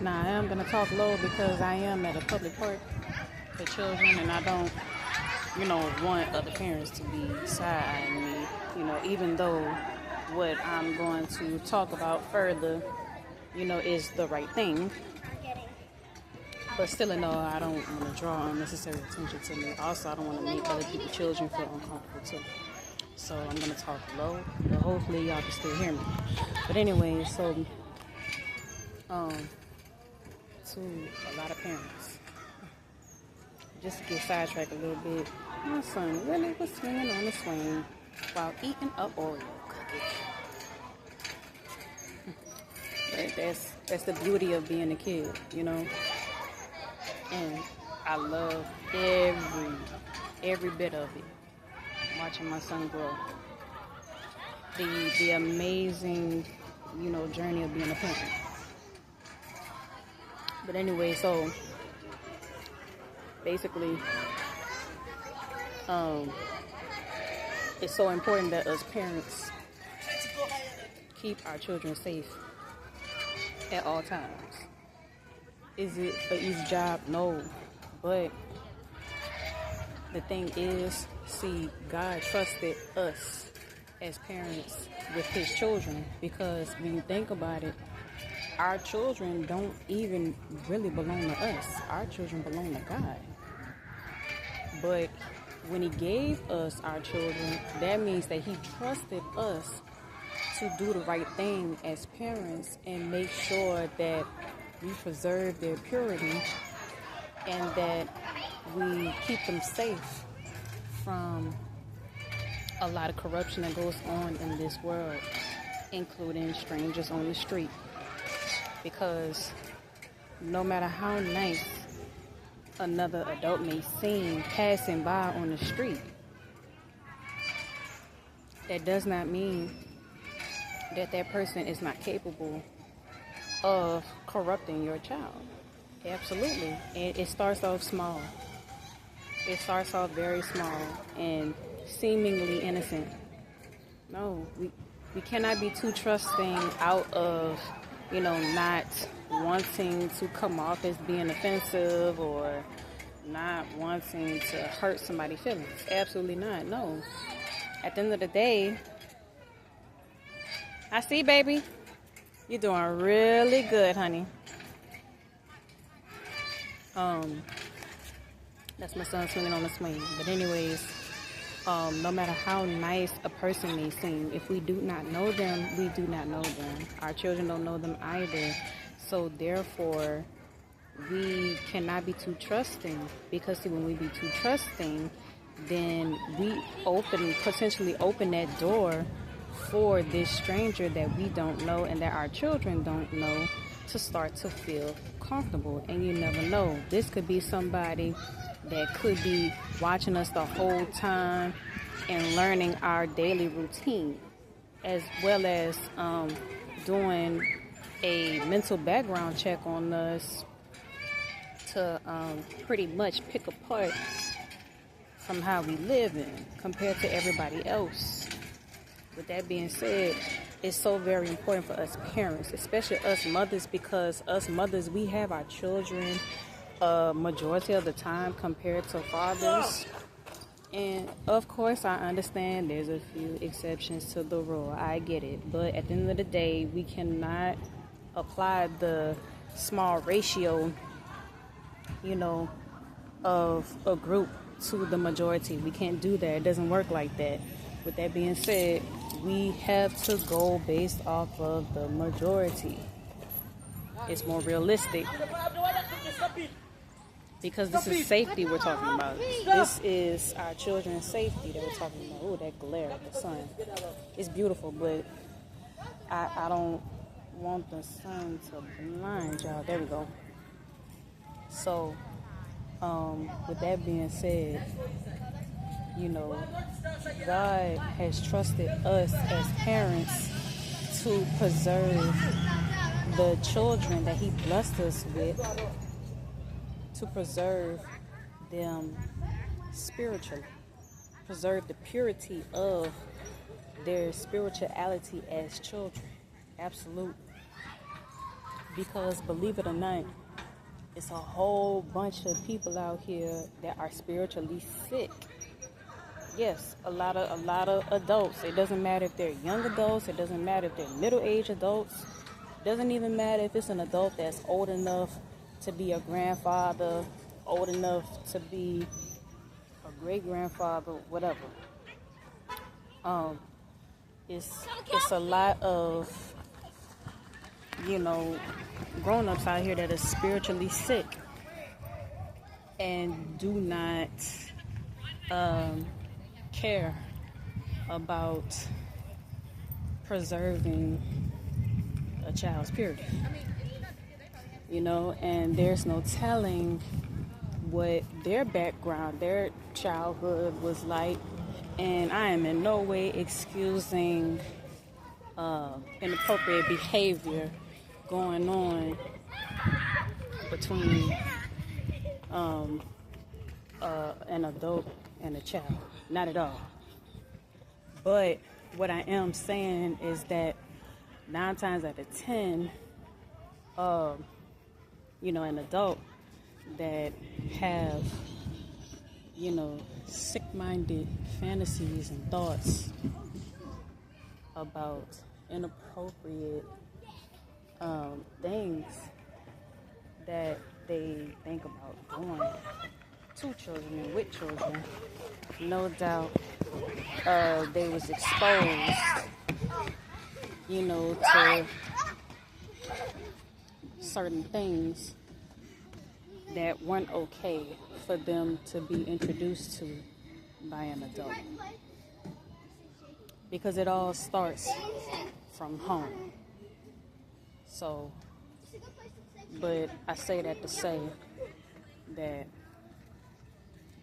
Now, I am going to talk low because I am at a public park for children, and I don't, want other parents to be side-eyeing me, even though what I'm going to talk about further, is the right thing. But still, no, I don't want to draw unnecessary attention to me. Also, I don't want to make other people's children feel uncomfortable, too. So I'm going to talk low, but hopefully y'all can still hear me. But anyway, so, to a lot of parents, just to get sidetracked a little bit, my son really was swinging on the swing while eating a Oreo cookie. But that's the beauty of being a kid, and I love every bit of it. Watching my son grow, the amazing, journey of being a parent. But anyway, so basically, it's so important that us parents keep our children safe at all times. Is it an easy job? No, but the thing is, see, God trusted us as parents with his children, because when you think about it, our children don't even really belong to us. Our children belong to God. But when he gave us our children, that means that he trusted us to do the right thing as parents and make sure that we preserve their purity and that we keep them safe from a lot of corruption that goes on in this world, including strangers on the street. Because no matter how nice another adult may seem passing by on the street, that does not mean that that person is not capable of corrupting your child. Absolutely. And it starts off small. It starts off very small and seemingly innocent. No, we cannot be too trusting out of, not wanting to come off as being offensive or not wanting to hurt somebody's feelings. Absolutely not. No. At the end of the day, I see, baby. You're doing really good, honey. That's my son swinging on the swing. But anyways, no matter how nice a person may seem, if we do not know them, we do not know them. Our children don't know them either. So therefore, we cannot be too trusting, because see, when we be too trusting, then we potentially open that door for this stranger that we don't know and that our children don't know to start to feel comfortable. And you never know. This could be somebody that could be watching us the whole time and learning our daily routine, as well as doing a mental background check on us to pretty much pick apart from how we live in compared to everybody else. With that being said, it's so very important for us parents, especially us mothers, because us mothers, we have our children majority of the time compared to fathers. And of course, I understand there's a few exceptions to the rule. I get it. But at the end of the day, we cannot apply the small ratio, of a group to the majority. We can't do that. It doesn't work like that. With that being said, we have to go based off of the majority. It's more realistic, because this is safety we're talking about. This is our children's safety that we're talking about. Oh, that glare of the sun. It's beautiful, but I don't want the sun to blind y'all. There we go. So, with that being said, God has trusted us as parents to preserve the children that he blessed us with, to preserve them spiritually, preserve the purity of their spirituality as children. Absolutely. Because believe it or not, it's a whole bunch of people out here that are spiritually sick. Yes, a lot of adults. It doesn't matter if they're young adults. It doesn't matter if they're middle-aged adults. It doesn't even matter if it's an adult that's old enough to be a grandfather, old enough to be a great-grandfather, whatever. It's a lot of, grown-ups out here that are spiritually sick and do not care about preserving a child's purity. And there's no telling what their background, their childhood was like. And I am in no way excusing inappropriate behavior going on between an adult and a child. Not at all. But what I am saying is that 9 times out of 10, an adult that have, sick-minded fantasies and thoughts about inappropriate things that they think about doing to children and with children, no doubt they was exposed, to certain things that weren't okay for them to be introduced to by an adult. Because it all starts from home. So, but I say that to say that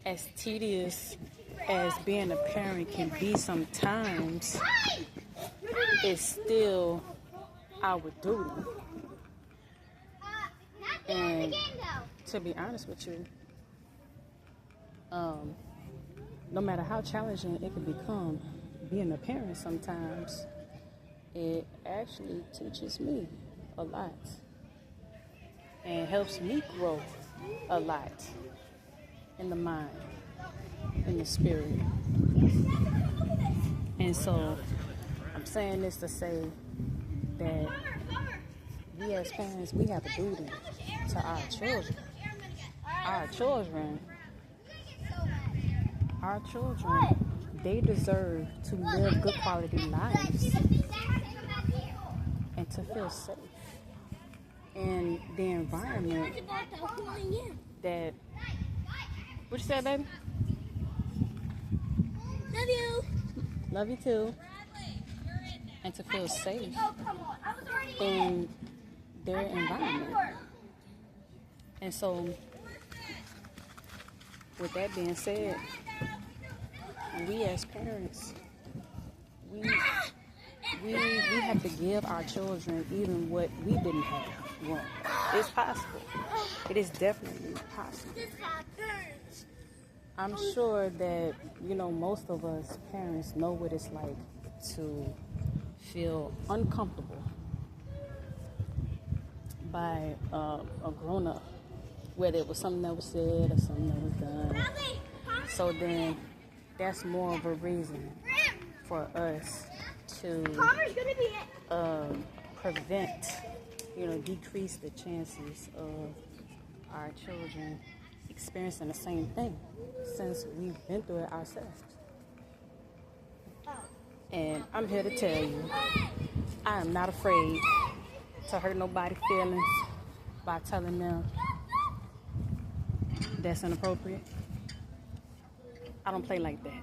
as tedious as being a parent can be sometimes, it's still our duty. And to be honest with you, no matter how challenging it can become, being a parent sometimes, it actually teaches me a lot and helps me grow a lot in the mind, in the spirit. And so I'm saying this to say that we as parents, we have a duty to our children. Our children, they deserve to live good quality lives and to feel safe in the environment that... What you said, baby? Love you. Love you too. And to feel safe in their environment. And so, with that being said, we as parents, we have to give our children even what we didn't have. Well, it's possible. It is definitely possible. I'm sure that, most of us parents know what it's like to feel uncomfortable by a grown-up, whether it was something that was said or something that was done. So then that's more of a reason for us to prevent, decrease the chances of our children experiencing the same thing, since we've been through it ourselves. And I'm here to tell you, I am not afraid to hurt nobody's feelings by telling them that's inappropriate. I don't play like that.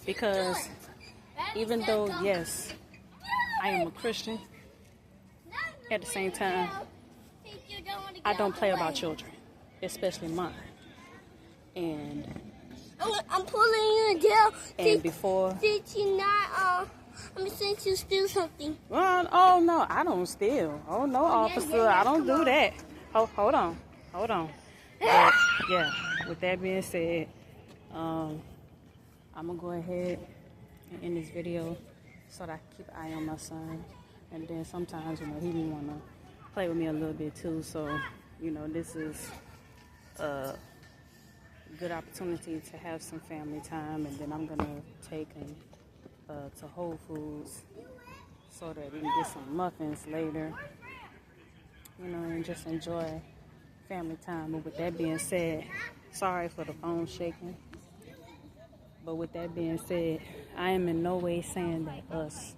Because even though, yes, I am a Christian, at the same time, I don't play about children, especially mine. And I'm pulling you in jail. And before... Did you not, since you steal something? Well, oh, no, I don't steal. Oh, no, officer, I don't do that. Oh, hold on. But, yeah, with that being said, I'm going to go ahead and end this video so that I can keep an eye on my son. And then sometimes, he may want to play with me a little bit too. So, you know, this is a good opportunity to have some family time, and then I'm gonna take him to Whole Foods so that we can get some muffins later, you know, and just enjoy family time. But with that being said, sorry for the phone shaking. But with that being said, I am in no way saying that us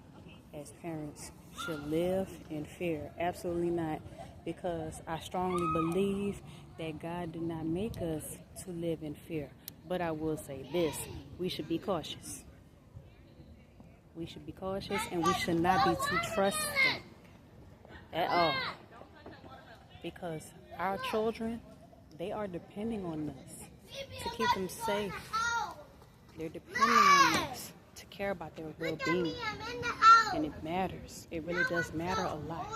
as parents should live in fear. Absolutely not. Because I strongly believe that God did not make us to live in fear. But I will say this, we should be cautious. We should be cautious, and we should not be too trusting at all. Because our children, they are depending on us to keep them safe. They're depending on us to care about their well-being. And it matters. It really does matter a lot.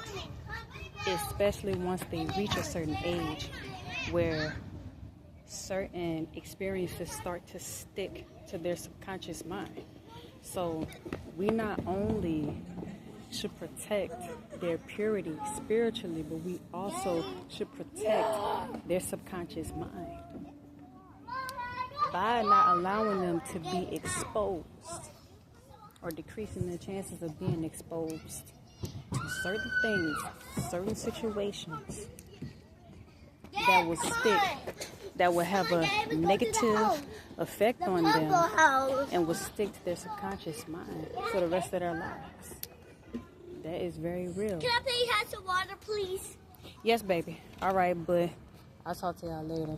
Especially once they reach a certain age where certain experiences start to stick to their subconscious mind. So we not only should protect their purity spiritually, but we also should protect their subconscious mind by not allowing them to be exposed or decreasing their chances of being exposed to certain things, certain situations that will stick, that will have a negative effect on them and will stick to their subconscious mind for the rest of their lives. That is very real. Can I please have some water, please? Yes, baby. All right, but I'll talk to y'all later.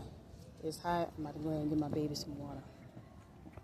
It's hot. I'm about to go ahead and get my baby some water.